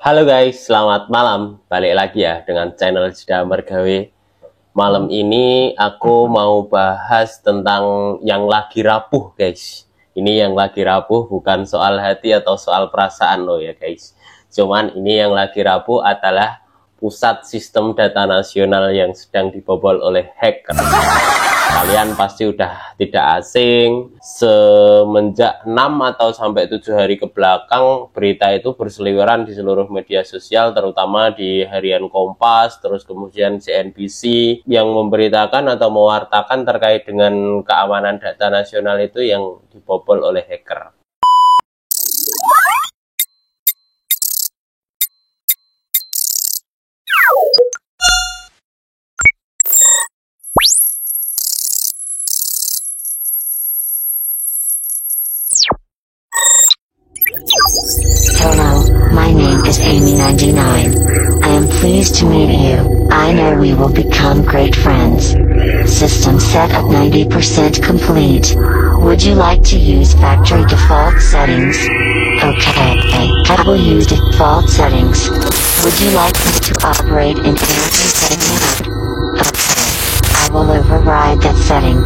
Halo guys, selamat malam. Balik lagi ya dengan channel Jeda Mergawe. Malam ini aku mau bahas tentang yang lagi rapuh guys. Ini yang lagi rapuh bukan soal hati atau soal perasaan loh ya guys. Cuman ini yang lagi rapuh adalah pusat sistem data nasional yang sedang dibobol oleh hacker. Kalian pasti udah tidak asing, semenjak 6 atau sampai 7 hari ke belakang berita itu berseliweran di seluruh media sosial, terutama di harian Kompas, terus kemudian CNBC yang memberitakan atau mewartakan terkait dengan keamanan data nasional itu yang dibobol oleh hacker. Hello, my name is Amy99. I am pleased to meet you. I know we will become great friends. System setup 90% complete. Would you like to use factory default settings? Okay, I will use default settings. Would you like me to operate in energy setting mode? Okay, I will override that setting.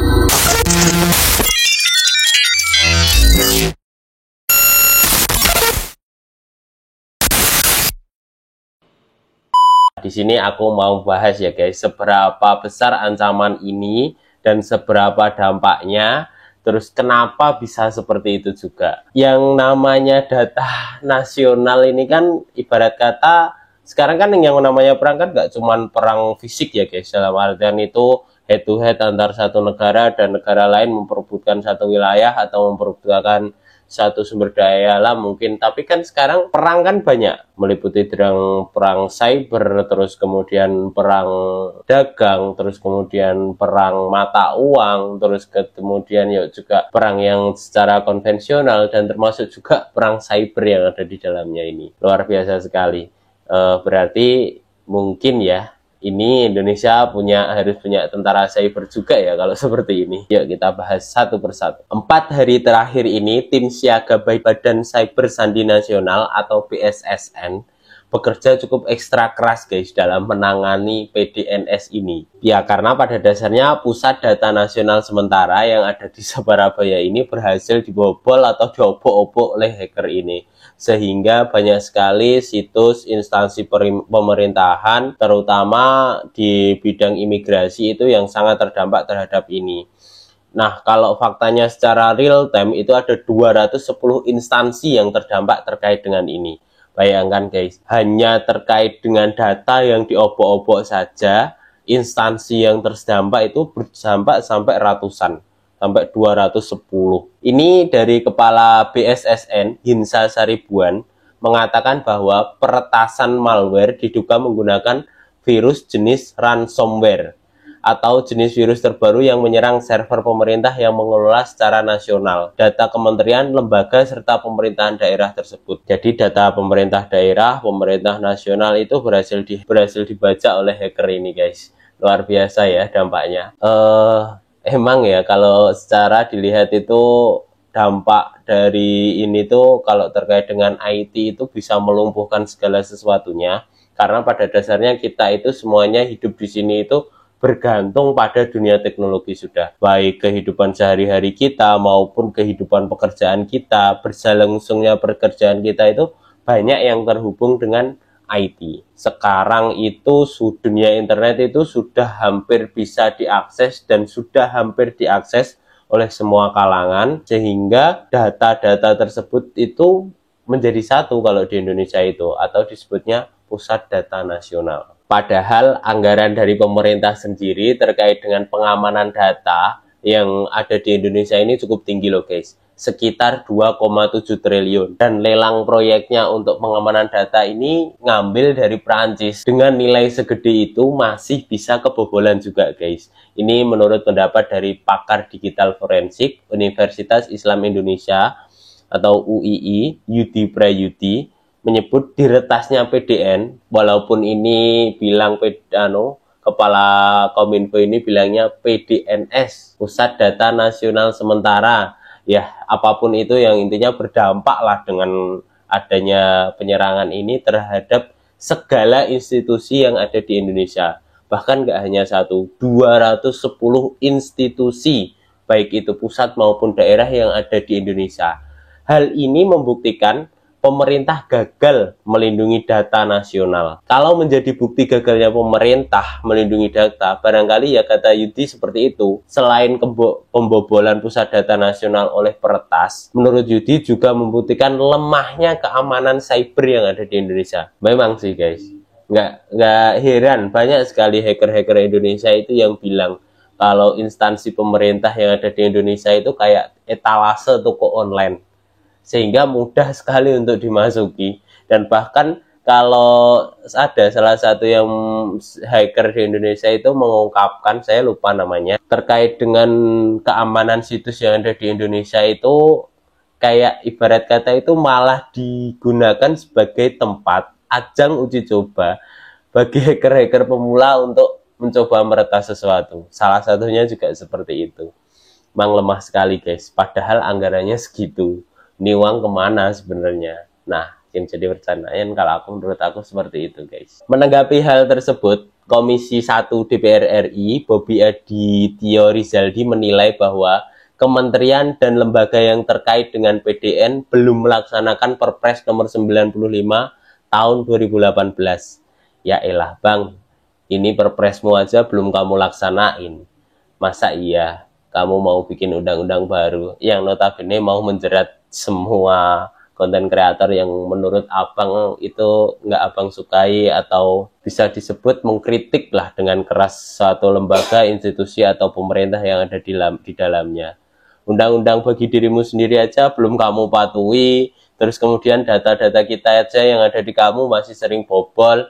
Di sini aku mau bahas ya guys, seberapa besar ancaman ini dan seberapa dampaknya, terus kenapa bisa seperti itu juga. Yang namanya data nasional ini kan ibarat kata, sekarang kan yang namanya perang kan gak cuman perang fisik ya guys, dalam artian itu head to head antar satu negara dan negara lain memperebutkan satu wilayah atau memperebutkan satu sumber daya alam mungkin, tapi kan sekarang perang kan banyak, meliputi perang cyber, terus kemudian perang dagang, terus kemudian perang mata uang, terus kemudian ya juga perang yang secara konvensional, dan termasuk juga perang cyber yang ada di dalamnya. Ini luar biasa sekali. Berarti mungkin ya ini Indonesia harus punya tentara cyber juga ya kalau seperti ini. Yuk kita bahas satu persatu. 4 hari terakhir ini tim siaga Badan Cyber Sandi Nasional atau BSSN bekerja cukup ekstra keras guys dalam menangani PDNS ini. Ya karena pada dasarnya pusat data nasional sementara yang ada di Surabaya ini berhasil dibobol atau diobok-obok oleh hacker ini. Sehingga banyak sekali situs instansi pemerintahan terutama di bidang imigrasi itu yang sangat terdampak terhadap ini. Nah, kalau faktanya secara real time itu ada 210 instansi yang terdampak terkait dengan ini. Bayangkan guys, hanya terkait dengan data yang diobok-obok saja, instansi yang terdampak itu berdampak sampai ratusan, sampai 210. Ini dari Kepala BSSN, Hinsa Saribuan, mengatakan bahwa peretasan malware diduga menggunakan virus jenis ransomware atau jenis virus terbaru yang menyerang server pemerintah yang mengelola secara nasional data kementerian, lembaga, serta pemerintahan daerah tersebut. Jadi data pemerintah daerah, pemerintah nasional itu berhasil dibaca oleh hacker ini guys. Luar biasa ya dampaknya. Emang ya kalau secara dilihat itu dampak dari ini tuh kalau terkait dengan IT itu bisa melumpuhkan segala sesuatunya, karena pada dasarnya kita itu semuanya hidup di sini itu bergantung pada dunia teknologi sudah, baik kehidupan sehari-hari kita maupun kehidupan pekerjaan kita, bersalangsungnya pekerjaan kita itu banyak yang terhubung dengan IT. Sekarang itu dunia internet itu sudah hampir bisa diakses dan sudah hampir diakses oleh semua kalangan, sehingga data-data tersebut itu menjadi satu kalau di Indonesia itu, atau disebutnya pusat data nasional. Padahal anggaran dari pemerintah sendiri terkait dengan pengamanan data yang ada di Indonesia ini cukup tinggi loh guys, sekitar 2,7 triliun, dan lelang proyeknya untuk pengamanan data ini ngambil dari Perancis dengan nilai segede itu masih bisa kebobolan juga guys. Ini menurut pendapat dari pakar digital forensik Universitas Islam Indonesia atau UII, Yudi Prayudi, menyebut diretasnya PDN, walaupun ini bilang Kepala Kominfo ini bilangnya PDNS, Pusat Data Nasional Sementara. Ya, apapun itu yang intinya berdampak lah dengan adanya penyerangan ini terhadap segala institusi yang ada di Indonesia. Bahkan nggak hanya satu, 210 institusi, baik itu pusat maupun daerah yang ada di Indonesia. Hal ini membuktikan pemerintah gagal melindungi data nasional. Kalau menjadi bukti gagalnya pemerintah melindungi data, barangkali ya kata Yudi seperti itu. Selain pembobolan pusat data nasional oleh peretas, menurut Yudi juga membuktikan lemahnya keamanan cyber yang ada di Indonesia. Memang sih guys, nggak heran banyak sekali hacker-hacker Indonesia itu yang bilang kalau instansi pemerintah yang ada di Indonesia itu kayak etalase toko online, sehingga mudah sekali untuk dimasuki. Dan bahkan kalau ada salah satu yang hacker di Indonesia itu mengungkapkan, saya lupa namanya, terkait dengan keamanan situs yang ada di Indonesia itu kayak ibarat kata itu malah digunakan sebagai tempat ajang uji coba bagi hacker-hacker pemula untuk mencoba meretas sesuatu. Salah satunya juga seperti itu. Memang lemah sekali guys, padahal anggarannya segitu. Ini uang kemana sebenarnya? Nah, yang jadi pertanyaan menurut aku seperti itu guys. Menanggapi hal tersebut, Komisi 1 DPR RI Bobi Aditya Rizaldi menilai bahwa kementerian dan lembaga yang terkait dengan PDN belum melaksanakan Perpres nomor 95 tahun 2018. Ya elah bang, ini perpresmu aja belum kamu laksanain. Masa iya kamu mau bikin undang-undang baru yang notabene mau menjerat semua konten kreator yang menurut abang itu nggak abang sukai, atau bisa disebut mengkritik lah dengan keras suatu lembaga, institusi atau pemerintah yang ada di dalamnya. Undang-undang bagi dirimu sendiri aja belum kamu patuhi, terus kemudian data-data kita aja yang ada di kamu masih sering bobol.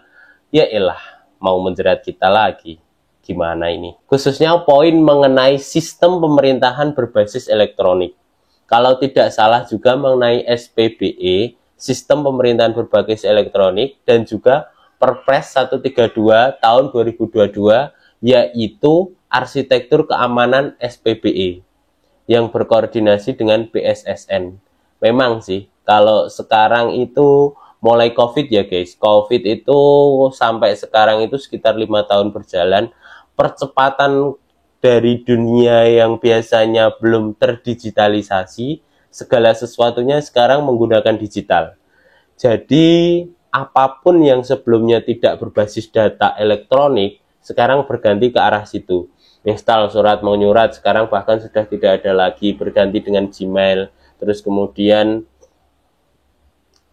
Ya elah, mau menjerat kita lagi. Gimana ini? Khususnya poin mengenai sistem pemerintahan berbasis elektronik. Kalau tidak salah juga mengenai SPBE, sistem pemerintahan berbasis elektronik, dan juga Perpres 132 tahun 2022, yaitu arsitektur keamanan SPBE yang berkoordinasi dengan BSSN. Memang sih, kalau sekarang itu mulai COVID ya guys, COVID itu sampai sekarang itu sekitar 5 tahun berjalan, percepatan dari dunia yang biasanya belum terdigitalisasi, segala sesuatunya sekarang menggunakan digital. Jadi apapun yang sebelumnya tidak berbasis data elektronik, sekarang berganti ke arah situ. Install surat menyurat sekarang bahkan sudah tidak ada lagi, berganti dengan Gmail. Terus kemudian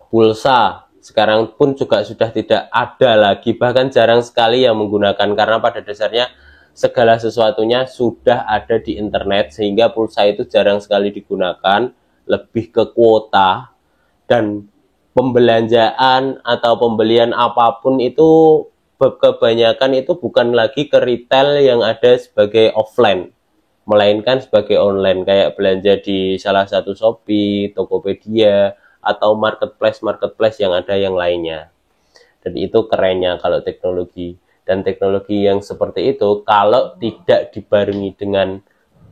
pulsa sekarang pun juga sudah tidak ada lagi, bahkan jarang sekali yang menggunakan, karena pada dasarnya segala sesuatunya sudah ada di internet, sehingga pulsa itu jarang sekali digunakan, lebih ke kuota, dan pembelanjaan atau pembelian apapun itu kebanyakan itu bukan lagi ke retail yang ada sebagai offline, melainkan sebagai online, kayak belanja di salah satu Shopee, Tokopedia, atau marketplace yang ada yang lainnya. Dan itu kerennya kalau teknologi. Dan teknologi yang seperti itu kalau tidak dibarengi dengan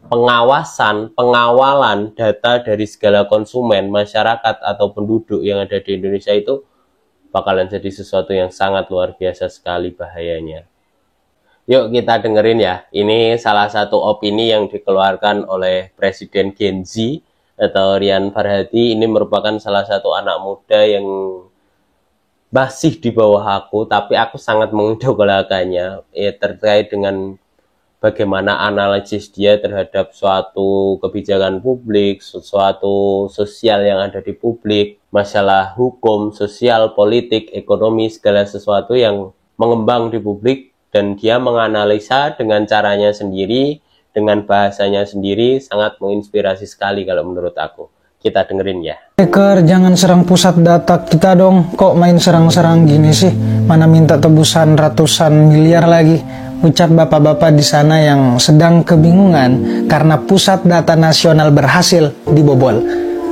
pengawalan data dari segala konsumen, masyarakat atau penduduk yang ada di Indonesia, itu bakalan jadi sesuatu yang sangat luar biasa sekali bahayanya. Yuk kita dengerin ya, ini salah satu opini yang dikeluarkan oleh Presiden Gen Z atau Rian Farhadi. Ini merupakan salah satu anak muda yang masih di bawah aku, tapi aku sangat mengidolakannya ya, terkait dengan bagaimana analisis dia terhadap suatu kebijakan publik, suatu sosial yang ada di publik, masalah hukum, sosial, politik, ekonomi, segala sesuatu yang mengembang di publik, dan dia menganalisa dengan caranya sendiri, dengan bahasanya sendiri, sangat menginspirasi sekali kalau menurut aku. Kita dengerin ya. Hacker, jangan serang pusat data kita dong. Kok main serang-serang gini sih? Mana minta tebusan ratusan miliar lagi. Ucap bapak-bapak di sana yang sedang kebingungan karena pusat data nasional berhasil dibobol.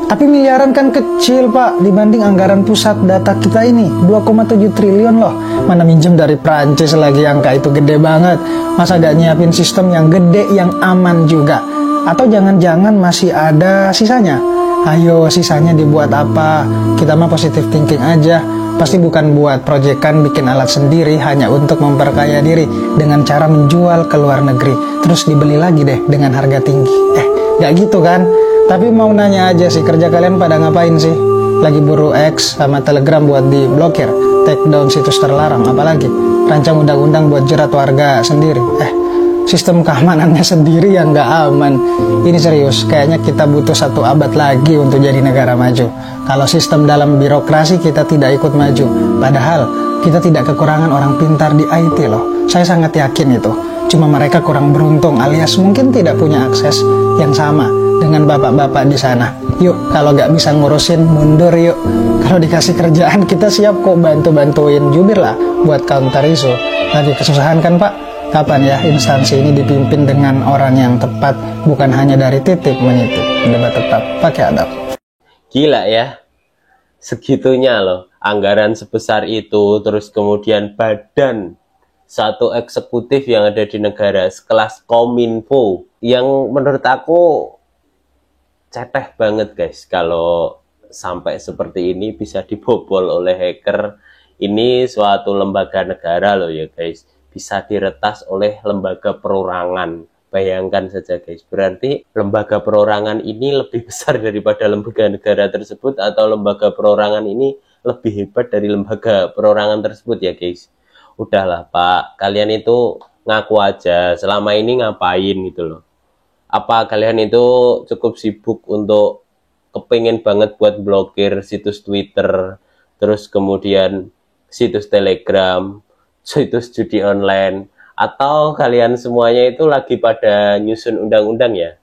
Tapi miliaran kan kecil pak dibanding anggaran pusat data kita ini. 2,7 triliun loh. Mana minjem dari Prancis lagi, angka itu gede banget. Masa gak nyiapin sistem yang gede yang aman juga? Atau jangan-jangan masih ada sisanya? Ayo sisanya dibuat apa? Kita mah positive thinking aja. Pasti bukan buat proyekan bikin alat sendiri hanya untuk memperkaya diri dengan cara menjual ke luar negeri. Terus dibeli lagi deh dengan harga tinggi. Gak gitu kan? Tapi mau nanya aja sih, kerja kalian pada ngapain sih? Lagi buru X sama Telegram buat diblokir, take down situs terlarang, apalagi rancang undang-undang buat jerat warga sendiri. Sistem keamanannya sendiri yang gak aman. Ini serius, kayaknya kita butuh 1 abad lagi untuk jadi negara maju. Kalau sistem dalam birokrasi kita tidak ikut maju, padahal kita tidak kekurangan orang pintar di IT loh. Saya sangat yakin itu. Cuma mereka kurang beruntung alias mungkin tidak punya akses yang sama dengan bapak-bapak di sana. Yuk, kalau gak bisa ngurusin, mundur yuk. Kalau dikasih kerjaan kita siap kok bantu-bantuin, jubir lah buat counter isu. Lagi kesusahan kan Pak? Kapan ya instansi ini dipimpin dengan orang yang tepat, bukan hanya dari titik menyitik. Debat tetap pakai adab. Gila ya, segitunya loh, anggaran sebesar itu, terus kemudian badan satu eksekutif yang ada di negara sekelas Kominfo, yang menurut aku ceteh banget guys, kalau sampai seperti ini bisa dibobol oleh hacker. Ini suatu lembaga negara loh ya guys, bisa diretas oleh lembaga perorangan. Bayangkan saja guys, berarti lembaga perorangan ini lebih besar daripada lembaga negara tersebut, atau lembaga perorangan ini lebih hebat dari lembaga perorangan tersebut ya guys. Udahlah Pak, kalian itu ngaku aja selama ini ngapain gitu loh. Apa kalian itu cukup sibuk untuk kepengen banget buat blokir situs Twitter, terus kemudian situs Telegram, situs judi online, atau kalian semuanya itu lagi pada nyusun undang-undang ya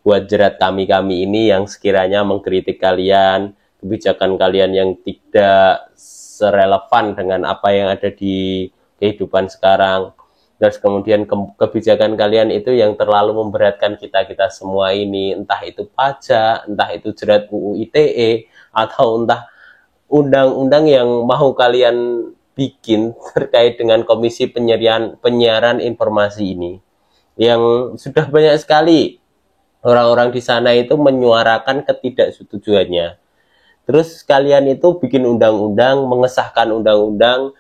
buat jerat kami-kami ini yang sekiranya mengkritik kalian, kebijakan kalian yang tidak serelevan dengan apa yang ada di kehidupan sekarang. Terus kemudian kebijakan kalian itu yang terlalu memberatkan kita semua ini, entah itu pajak, entah itu jerat UU ITE, atau entah undang-undang yang mau kalian bikin terkait dengan Komisi Penyiaran Informasi ini, yang sudah banyak sekali orang-orang di sana itu menyuarakan ketidaksetujuannya. Terus kalian itu bikin undang-undang, mengesahkan undang-undang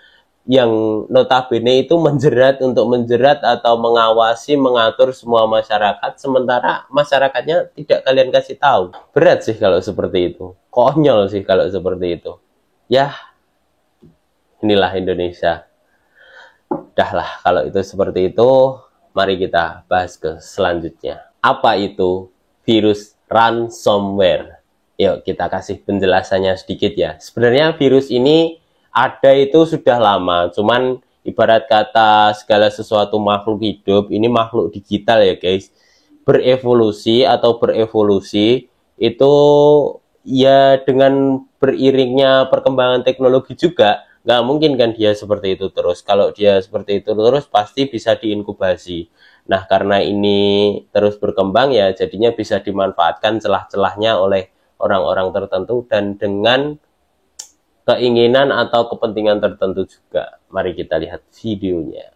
yang notabene itu untuk menjerat atau mengawasi, mengatur semua masyarakat, sementara masyarakatnya tidak kalian kasih tahu. Berat sih kalau seperti itu, konyol sih kalau seperti itu. Ya, inilah Indonesia. Dahlah, kalau itu seperti itu, mari kita bahas ke selanjutnya. Apa itu virus ransomware? Yuk kita kasih penjelasannya sedikit ya. Sebenarnya virus ini ada itu sudah lama, cuman ibarat kata segala sesuatu makhluk hidup, ini makhluk digital ya guys, berevolusi itu ya dengan beriringnya perkembangan teknologi juga. Nggak mungkin kan dia seperti itu terus. Kalau dia seperti itu terus pasti bisa diinkubasi. Nah karena ini terus berkembang ya jadinya bisa dimanfaatkan celah-celahnya oleh orang-orang tertentu dan dengan keinginan atau kepentingan tertentu juga. Mari kita lihat videonya.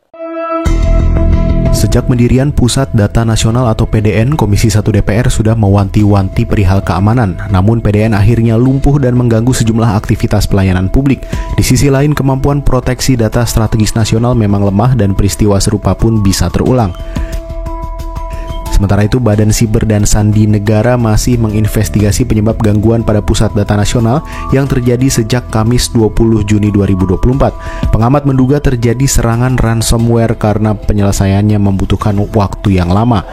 Sejak pendirian Pusat Data Nasional atau PDN, Komisi 1 DPR sudah mewanti-wanti perihal keamanan. Namun PDN akhirnya lumpuh dan mengganggu sejumlah aktivitas pelayanan publik. Di sisi lain, kemampuan proteksi data strategis nasional memang lemah dan peristiwa serupa pun bisa terulang. Sementara itu, Badan Siber dan Sandi Negara masih menginvestigasi penyebab gangguan pada Pusat Data Nasional yang terjadi sejak Kamis 20 Juni 2024. Pengamat menduga terjadi serangan ransomware karena penyelesaiannya membutuhkan waktu yang lama.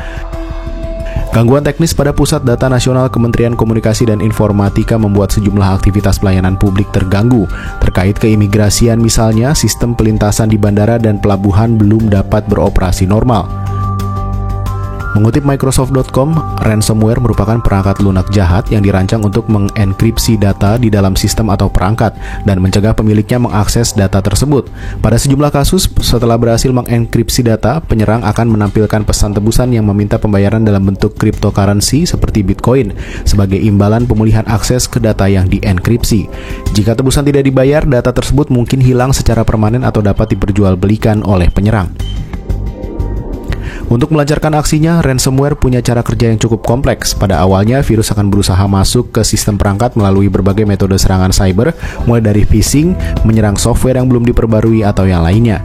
Gangguan teknis pada Pusat Data Nasional Kementerian Komunikasi dan Informatika membuat sejumlah aktivitas pelayanan publik terganggu. Terkait keimigrasian misalnya, sistem pelintasan di bandara dan pelabuhan belum dapat beroperasi normal. Mengutip Microsoft.com, ransomware merupakan perangkat lunak jahat yang dirancang untuk mengenkripsi data di dalam sistem atau perangkat dan mencegah pemiliknya mengakses data tersebut. Pada sejumlah kasus, setelah berhasil mengenkripsi data, penyerang akan menampilkan pesan tebusan yang meminta pembayaran dalam bentuk cryptocurrency seperti Bitcoin sebagai imbalan pemulihan akses ke data yang dienkripsi. Jika tebusan tidak dibayar, data tersebut mungkin hilang secara permanen atau dapat diperjualbelikan oleh penyerang. Untuk melancarkan aksinya, ransomware punya cara kerja yang cukup kompleks. Pada awalnya, virus akan berusaha masuk ke sistem perangkat melalui berbagai metode serangan cyber, mulai dari phishing, menyerang software yang belum diperbarui, atau yang lainnya.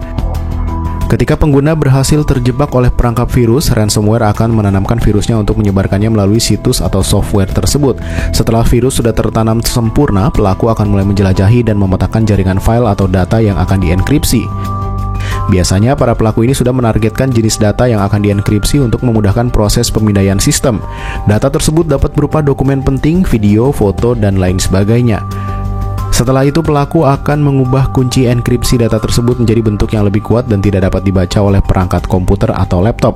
Ketika pengguna berhasil terjebak oleh perangkap virus, ransomware akan menanamkan virusnya untuk menyebarkannya melalui situs atau software tersebut. Setelah virus sudah tertanam sempurna, pelaku akan mulai menjelajahi dan memetakan jaringan file atau data yang akan dienkripsi. Biasanya, para pelaku ini sudah menargetkan jenis data yang akan dienkripsi untuk memudahkan proses pemindaian sistem. Data tersebut dapat berupa dokumen penting, video, foto, dan lain sebagainya. Setelah itu, pelaku akan mengubah kunci enkripsi data tersebut menjadi bentuk yang lebih kuat dan tidak dapat dibaca oleh perangkat komputer atau laptop.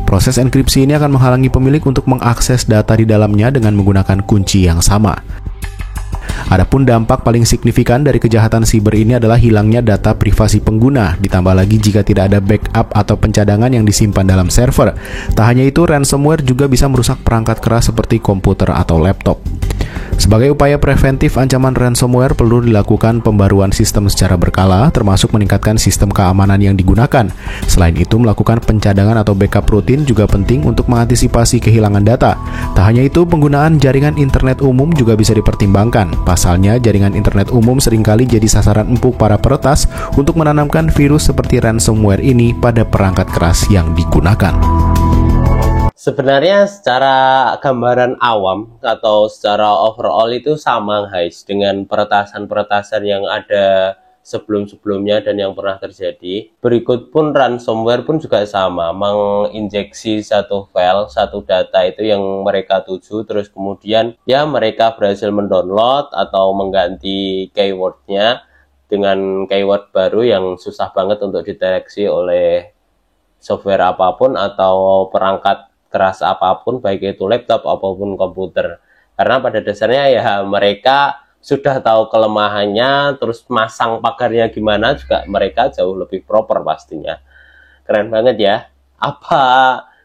Proses enkripsi ini akan menghalangi pemilik untuk mengakses data di dalamnya dengan menggunakan kunci yang sama. Adapun dampak paling signifikan dari kejahatan siber ini adalah hilangnya data privasi pengguna, ditambah lagi jika tidak ada backup atau pencadangan yang disimpan dalam server. Tak hanya itu, ransomware juga bisa merusak perangkat keras seperti komputer atau laptop. Sebagai upaya preventif ancaman ransomware, perlu dilakukan pembaruan sistem secara berkala, termasuk meningkatkan sistem keamanan yang digunakan. Selain itu, melakukan pencadangan atau backup rutin juga penting untuk mengantisipasi kehilangan data. Tak hanya itu, penggunaan jaringan internet umum juga bisa dipertimbangkan. Pasalnya, jaringan internet umum seringkali jadi sasaran empuk para peretas untuk menanamkan virus seperti ransomware ini pada perangkat keras yang digunakan. Sebenarnya secara gambaran awam atau secara overall itu sama guys dengan peretasan-peretasan yang ada sebelum-sebelumnya dan yang pernah terjadi. Berikut pun ransomware pun juga sama, menginjeksi satu file, satu data itu yang mereka tuju, terus kemudian ya mereka berhasil mendownload atau mengganti keywordnya dengan keyword baru yang susah banget untuk dideteksi oleh software apapun atau perangkat keras apapun, baik itu laptop apapun komputer. Karena pada dasarnya ya mereka sudah tahu kelemahannya, terus masang pagarnya gimana juga mereka jauh lebih proper pastinya. Keren banget ya. Apa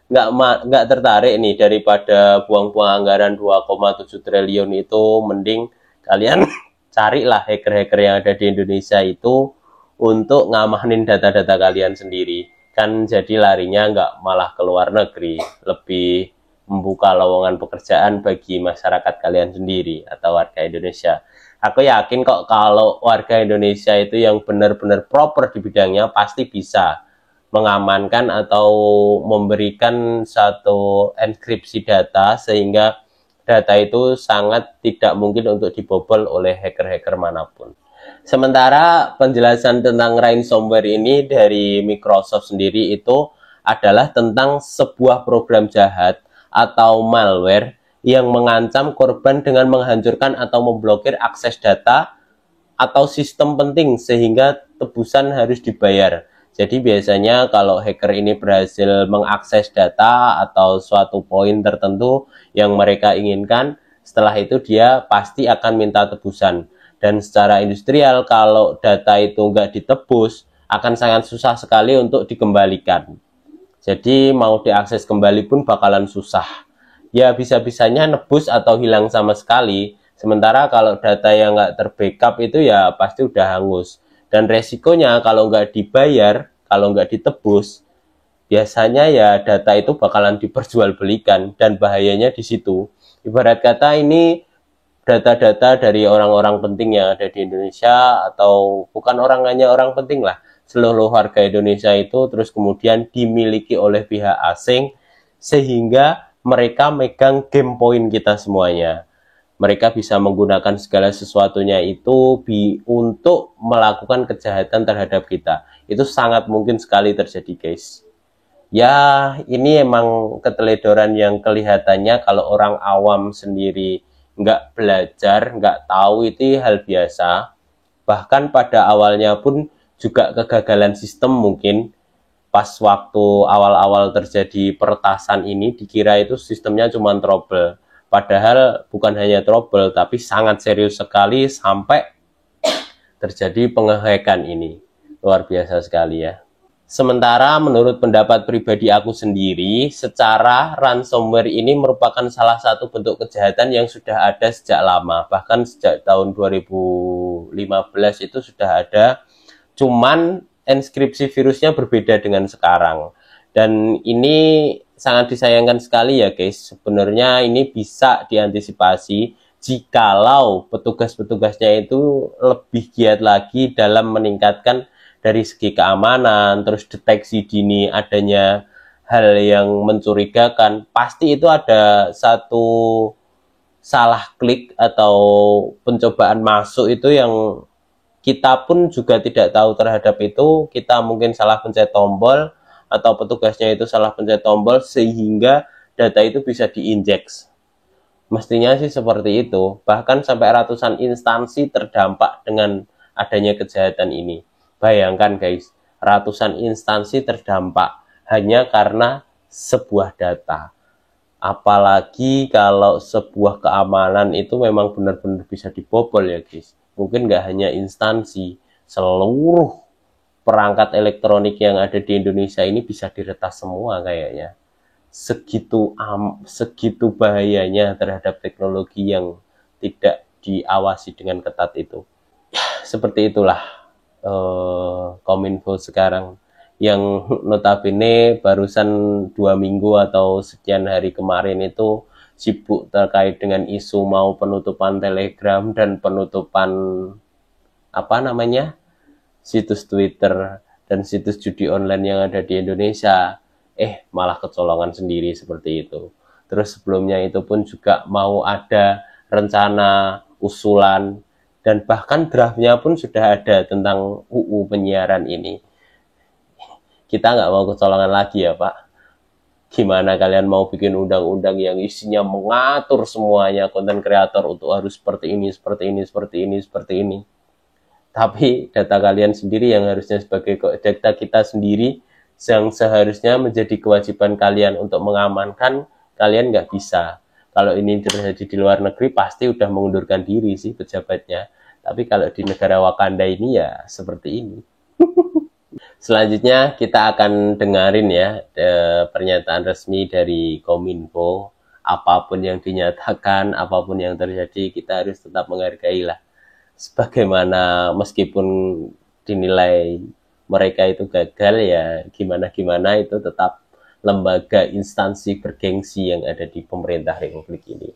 nggak tertarik nih daripada buang-buang anggaran 2,7 triliun itu, mending kalian carilah hacker-hacker yang ada di Indonesia itu untuk ngamanin data-data kalian sendiri. Kan jadi larinya nggak malah ke luar negeri, lebih membuka lowongan pekerjaan bagi masyarakat kalian sendiri atau warga Indonesia. Aku yakin kok kalau warga Indonesia itu yang benar-benar proper di bidangnya pasti bisa mengamankan atau memberikan satu enkripsi data sehingga data itu sangat tidak mungkin untuk dibobol oleh hacker-hacker manapun. Sementara penjelasan tentang ransomware ini dari Microsoft sendiri itu adalah tentang sebuah program jahat atau malware yang mengancam korban dengan menghancurkan atau memblokir akses data atau sistem penting sehingga tebusan harus dibayar. Jadi biasanya kalau hacker ini berhasil mengakses data atau suatu poin tertentu yang mereka inginkan, setelah itu dia pasti akan minta tebusan. Dan secara industrial, kalau data itu nggak ditebus, akan sangat susah sekali untuk dikembalikan. Jadi mau diakses kembali pun bakalan susah. Ya bisa-bisanya nebus atau hilang sama sekali. Sementara kalau data yang nggak terbackup itu ya pasti udah hangus. Dan resikonya kalau nggak dibayar, kalau nggak ditebus, biasanya ya data itu bakalan diperjualbelikan. Dan bahayanya di situ. Ibarat kata ini data-data dari orang-orang penting yang ada di Indonesia, atau bukan hanya orang penting lah, seluruh warga Indonesia itu terus kemudian dimiliki oleh pihak asing sehingga mereka megang game point kita semuanya. Mereka bisa menggunakan segala sesuatunya itu untuk melakukan kejahatan terhadap kita. Itu sangat mungkin sekali terjadi guys. Ya ini emang keteledoran yang kelihatannya kalau orang awam sendiri nggak belajar, nggak tahu itu hal biasa. Bahkan pada awalnya pun juga kegagalan sistem mungkin. Pas waktu awal-awal terjadi peretasan ini dikira itu sistemnya cuma trouble. Padahal bukan hanya trouble, tapi sangat serius sekali sampai terjadi penghacken ini. Luar biasa sekali ya. Sementara menurut pendapat pribadi aku sendiri, secara ransomware ini merupakan salah satu bentuk kejahatan yang sudah ada sejak lama. Bahkan sejak tahun 2015 itu sudah ada, cuman enskripsi virusnya berbeda dengan sekarang. Dan ini sangat disayangkan sekali ya guys. Sebenarnya ini bisa diantisipasi jikalau petugas-petugasnya itu lebih giat lagi dalam meningkatkan dari segi keamanan, terus deteksi dini adanya hal yang mencurigakan. Pasti itu ada satu salah klik atau pencobaan masuk itu yang kita pun juga tidak tahu terhadap itu. Kita mungkin salah pencet tombol atau petugasnya itu salah pencet tombol sehingga data itu bisa diinjek. Mestinya sih seperti itu. Bahkan sampai ratusan instansi terdampak dengan adanya kejahatan ini. Bayangkan guys, ratusan instansi terdampak hanya karena sebuah data. Apalagi kalau sebuah keamanan itu memang benar-benar bisa dibobol ya guys. Mungkin nggak hanya instansi, seluruh perangkat elektronik yang ada di Indonesia ini bisa diretas semua kayaknya. Segitu bahayanya terhadap teknologi yang tidak diawasi dengan ketat itu. Seperti itulah Kominfo sekarang, yang notabene barusan 2 minggu atau sekian hari kemarin itu sibuk terkait dengan isu mau penutupan Telegram dan penutupan situs Twitter dan situs judi online yang ada di Indonesia. Malah kecolongan sendiri seperti itu. Terus sebelumnya itu pun juga mau ada rencana usulan dan bahkan draftnya pun sudah ada tentang UU penyiaran ini. Kita nggak mau kecolongan lagi ya Pak. Gimana kalian mau bikin undang-undang yang isinya mengatur semuanya konten kreator untuk harus seperti ini, seperti ini, seperti ini, seperti ini. Tapi data kalian sendiri yang harusnya sebagai data kita sendiri yang seharusnya menjadi kewajiban kalian untuk mengamankan, kalian nggak bisa. Kalau ini terjadi di luar negeri pasti udah mengundurkan diri sih pejabatnya. Tapi kalau di negara Wakanda ini ya seperti ini. Selanjutnya kita akan dengerin ya pernyataan resmi dari Kominfo. Apapun yang dinyatakan, apapun yang terjadi, kita harus tetap menghargai lah. Sebagaimana meskipun dinilai mereka itu gagal ya, gimana-gimana itu tetap lembaga instansi bergengsi yang ada di pemerintah Republik ini.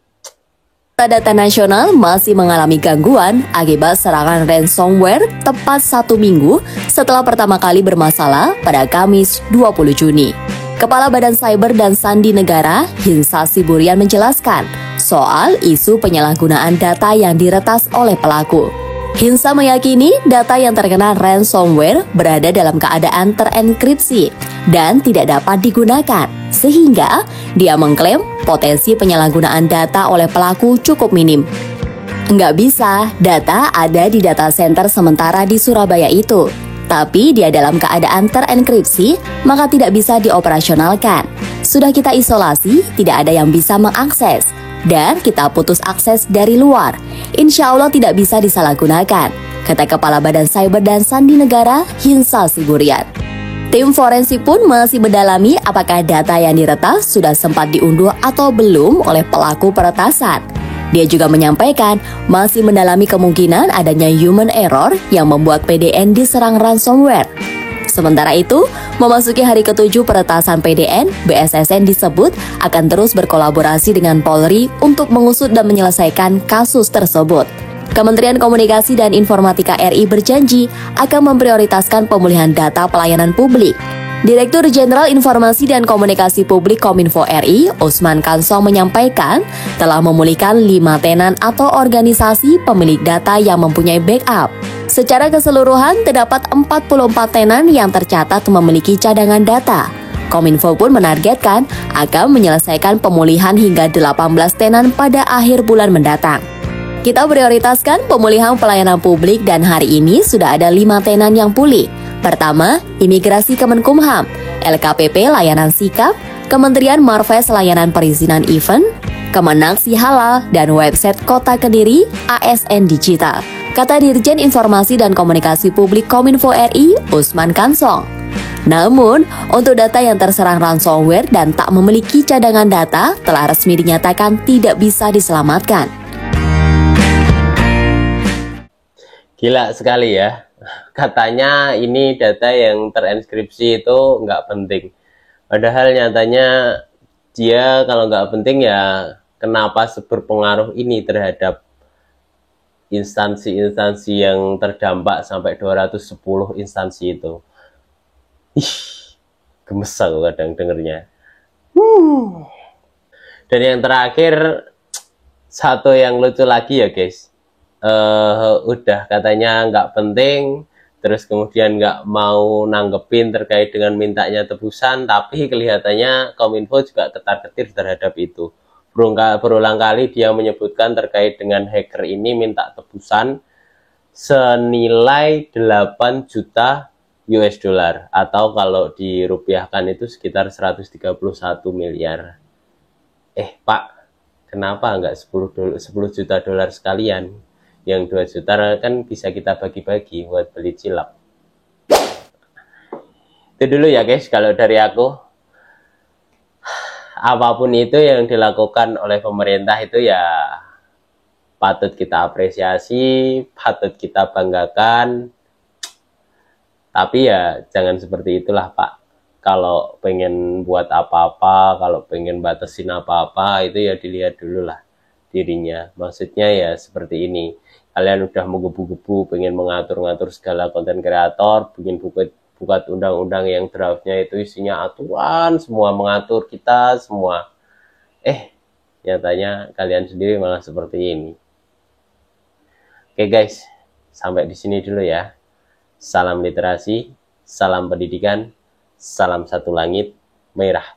Data nasional masih mengalami gangguan akibat serangan ransomware tepat 1 minggu setelah pertama kali bermasalah pada Kamis 20 Juni. Kepala Badan Cyber dan Sandi Negara, Hinsa Siburian menjelaskan soal isu penyalahgunaan data yang diretas oleh pelaku. Hinsa meyakini data yang terkena ransomware berada dalam keadaan terenkripsi dan tidak dapat digunakan, sehingga dia mengklaim potensi penyalahgunaan data oleh pelaku cukup minim. Nggak bisa, data ada di data center sementara di Surabaya itu, tapi dia dalam keadaan terenkripsi, maka tidak bisa dioperasionalkan. Sudah kita isolasi, tidak ada yang bisa mengakses, dan kita putus akses dari luar. Insya Allah tidak bisa disalahgunakan, kata Kepala Badan Cyber dan Sandi Negara, Hinsa Siburian. Tim forensik pun masih mendalami apakah data yang diretas sudah sempat diunduh atau belum oleh pelaku peretasan. Dia juga menyampaikan masih mendalami kemungkinan adanya human error yang membuat PDN diserang ransomware. Sementara itu, memasuki hari ke-7 peretasan PDN, BSSN disebut akan terus berkolaborasi dengan Polri untuk mengusut dan menyelesaikan kasus tersebut. Kementerian Komunikasi dan Informatika RI berjanji akan memprioritaskan pemulihan data pelayanan publik. Direktur Jenderal Informasi dan Komunikasi Publik Kominfo RI, Usman Kansong menyampaikan telah memulihkan 5 tenan atau organisasi pemilik data yang mempunyai backup. Secara keseluruhan, terdapat 44 tenan yang tercatat memiliki cadangan data. Kominfo pun menargetkan akan menyelesaikan pemulihan hingga 18 tenan pada akhir bulan mendatang. Kita prioritaskan pemulihan pelayanan publik dan hari ini sudah ada 5 tenan yang pulih. Pertama, Imigrasi Kemenkumham, LKPP Layanan Sikap, Kementerian Marves Layanan Perizinan Event, Kemenang Si Halal, dan website Kota Kediri ASN Digital, kata Dirjen Informasi dan Komunikasi Publik Kominfo RI, Usman Kansong. Namun, untuk data yang terserang ransomware dan tak memiliki cadangan data telah resmi dinyatakan tidak bisa diselamatkan. Gila sekali ya. Katanya ini data yang terenskripsi itu nggak penting. Padahal nyatanya dia kalau nggak penting ya kenapa berpengaruh ini terhadap instansi-instansi yang terdampak sampai 210 instansi itu. Ih, gemes aku kadang dengernya. Dan yang terakhir, satu yang lucu lagi ya guys. Udah katanya nggak penting, terus kemudian nggak mau nanggepin terkait dengan mintanya tebusan, tapi kelihatannya Kominfo juga ketar-ketir terhadap itu. Berulang kali dia menyebutkan terkait dengan hacker ini minta tebusan senilai 8 juta US dollar, atau kalau dirupiahkan itu sekitar 131 miliar. Pak, kenapa nggak 10 juta dolar sekalian? Yang 2 juta kan bisa kita bagi-bagi buat beli cilok. Itu dulu ya guys, kalau dari aku. Apapun itu yang dilakukan oleh pemerintah itu ya patut kita apresiasi, patut kita banggakan. Tapi ya jangan seperti itulah Pak. Kalau pengen buat apa-apa, kalau pengen batasin apa-apa, itu ya dilihat dulu lah dirinya. Maksudnya ya seperti ini. Kalian udah menggebu-gebu pengen mengatur-ngatur segala konten kreator, bikin buat undang-undang yang draftnya itu isinya aturan, semua mengatur kita semua. Nyatanya kalian sendiri malah seperti ini. Oke guys, sampai di sini dulu ya. Salam literasi, salam pendidikan, salam satu langit merah